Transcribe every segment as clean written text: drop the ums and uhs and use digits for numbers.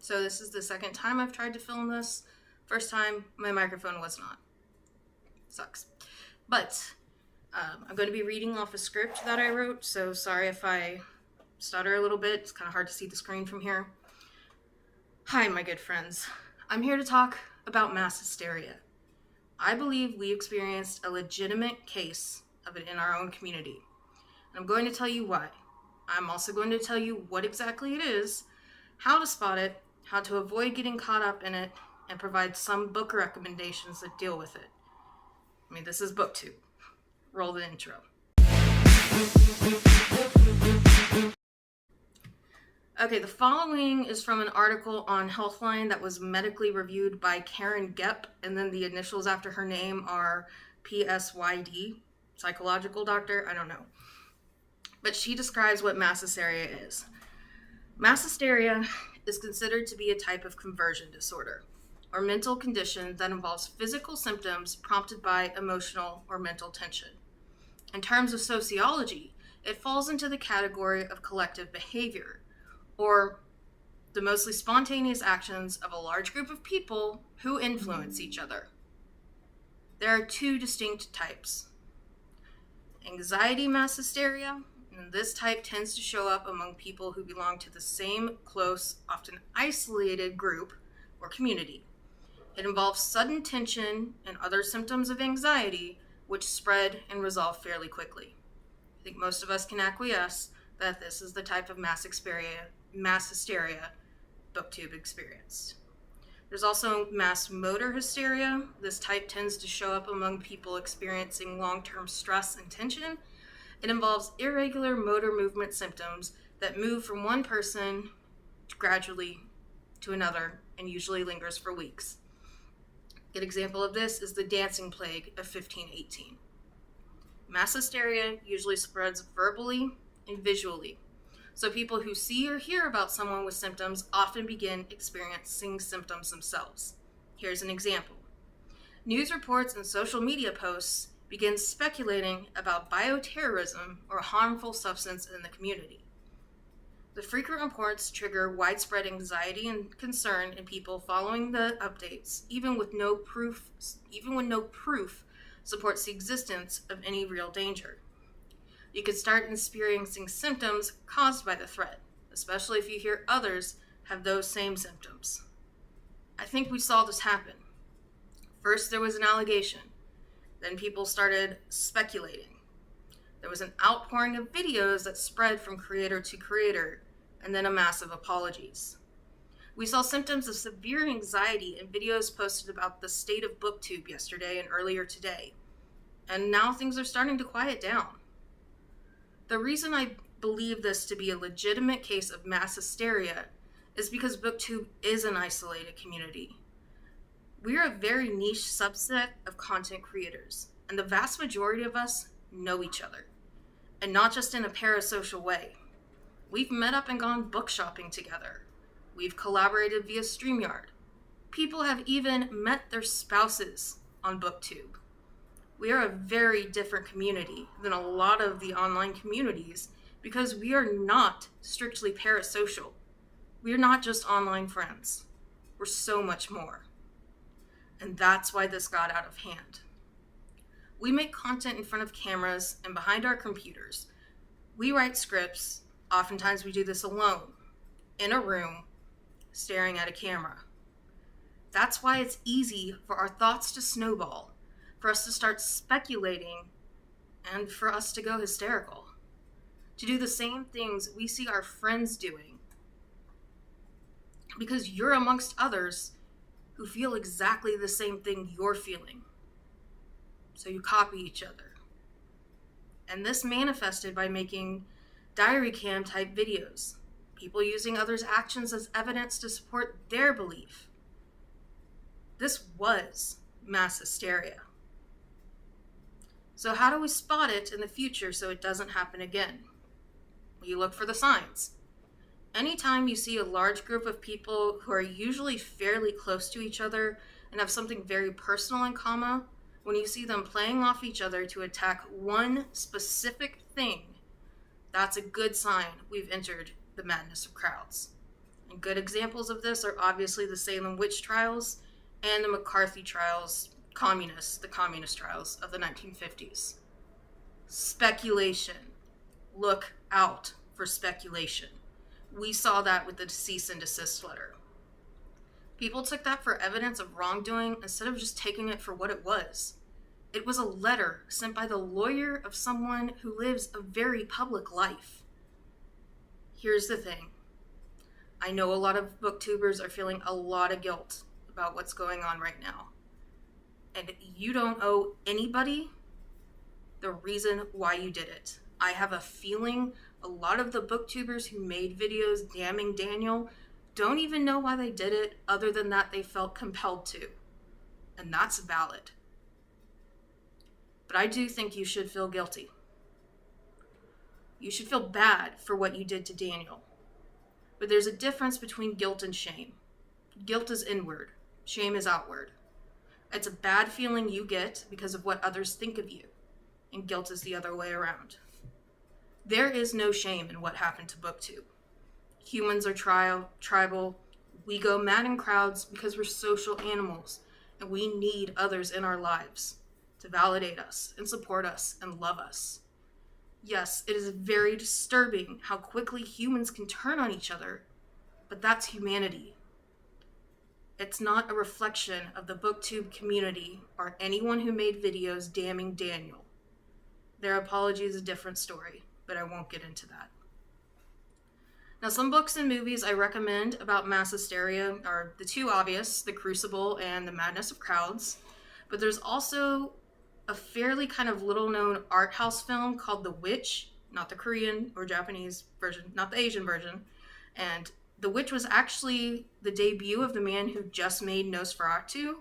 So this is the second time I've tried to film this. First time, my microphone was not. Sucks. But I'm going to be reading off a script that I wrote, so sorry if I stutter a little bit. It's kind of hard to see the screen from here. Hi, my good friends. I'm here to talk about mass hysteria. I believe we experienced a legitimate case of it in our own community. I'm going to tell you why. I'm also going to tell you what exactly it is, how to spot it, how to avoid getting caught up in it, and provide some book recommendations that deal with it. I mean, this is BookTube. Roll the intro. Okay, the following is from an article on Healthline that was medically reviewed by Karen Gepp, and then the initials after her name are PSYD, psychological doctor, I don't know. But she describes what mass hysteria is. Mass hysteria is considered to be a type of conversion disorder, or mental condition that involves physical symptoms prompted by emotional or mental tension. In terms of sociology, it falls into the category of collective behavior, or the mostly spontaneous actions of a large group of people who influence each other. There are two distinct types. Anxiety mass hysteria, and this type tends to show up among people who belong to the same close, often isolated group or community. It involves sudden tension and other symptoms of anxiety, which spread and resolve fairly quickly. I think most of us can acquiesce that this is the type of mass hysteria BookTube experienced. There's also mass motor hysteria. This type tends to show up among people experiencing long-term stress and tension. It involves irregular motor movement symptoms that move from one person gradually to another and usually lingers for weeks. A good example of this is the dancing plague of 1518. Mass hysteria usually spreads verbally and visually. So people who see or hear about someone with symptoms often begin experiencing symptoms themselves. Here's an example. News reports and social media posts begin speculating about bioterrorism or a harmful substance in the community. The frequent reports trigger widespread anxiety and concern in people following the updates, even when no proof supports the existence of any real danger. You could start experiencing symptoms caused by the threat, especially if you hear others have those same symptoms. I think we saw this happen. First, there was an allegation. Then people started speculating. There was an outpouring of videos that spread from creator to creator, and then a massive apologies. We saw symptoms of severe anxiety in videos posted about the state of BookTube yesterday and earlier today. And now things are starting to quiet down. The reason I believe this to be a legitimate case of mass hysteria is because BookTube is an isolated community. We are a very niche subset of content creators, and the vast majority of us know each other, and not just in a parasocial way. We've met up and gone book shopping together. We've collaborated via StreamYard. People have even met their spouses on BookTube. We are a very different community than a lot of the online communities because we are not strictly parasocial. We are not just online friends. We're so much more. And that's why this got out of hand. We make content in front of cameras and behind our computers. We write scripts. Oftentimes we do this alone, in a room, staring at a camera. That's why it's easy for our thoughts to snowball, for us to start speculating, and for us to go hysterical. To do the same things we see our friends doing. Because you're amongst others who feel exactly the same thing you're feeling. So you copy each other. And this manifested by making diary cam type videos. People using others' actions as evidence to support their belief. This was mass hysteria. So how do we spot it in the future so it doesn't happen again? Well, you look for the signs. Anytime you see a large group of people who are usually fairly close to each other and have something very personal in common, when you see them playing off each other to attack one specific thing, that's a good sign we've entered the madness of crowds. And good examples of this are obviously the Salem witch trials and the McCarthy trials, the communist trials of the 1950s. Speculation. Look out for speculation. We saw that with the cease and desist letter. People took that for evidence of wrongdoing instead of just taking it for what it was. It was a letter sent by the lawyer of someone who lives a very public life. Here's the thing. I know a lot of booktubers are feeling a lot of guilt about what's going on right now. And you don't owe anybody the reason why you did it. I have a feeling a lot of the booktubers who made videos damning Daniel don't even know why they did it, other than that they felt compelled to. And that's valid. But I do think you should feel guilty. You should feel bad for what you did to Daniel. But there's a difference between guilt and shame. Guilt is inward. Shame is outward. It's a bad feeling you get because of what others think of you. And guilt is the other way around. There is no shame in what happened to BookTube. Humans are tribal. We go mad in crowds because we're social animals, and we need others in our lives to validate us and support us and love us. Yes, it is very disturbing how quickly humans can turn on each other, but that's humanity. It's not a reflection of the BookTube community or anyone who made videos damning Daniel. Their apology is a different story, but I won't get into that. Now, some books and movies I recommend about mass hysteria are the two obvious, The Crucible and The Madness of Crowds, but there's also a fairly kind of little-known art house film called The Witch, not the Korean or Japanese version, not the Asian version, and The Witch was actually the debut of the man who just made Nosferatu,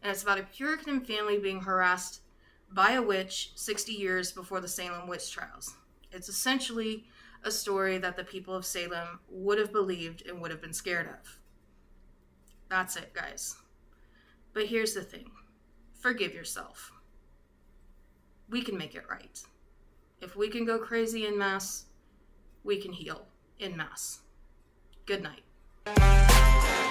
and it's about a Puritan family being harassed by a witch 60 years before the Salem witch trials. It's essentially a story that the people of Salem would have believed and would have been scared of. That's it, guys. But here's the thing. Forgive yourself. We can make it right. If we can go crazy en masse, we can heal en masse. Good night.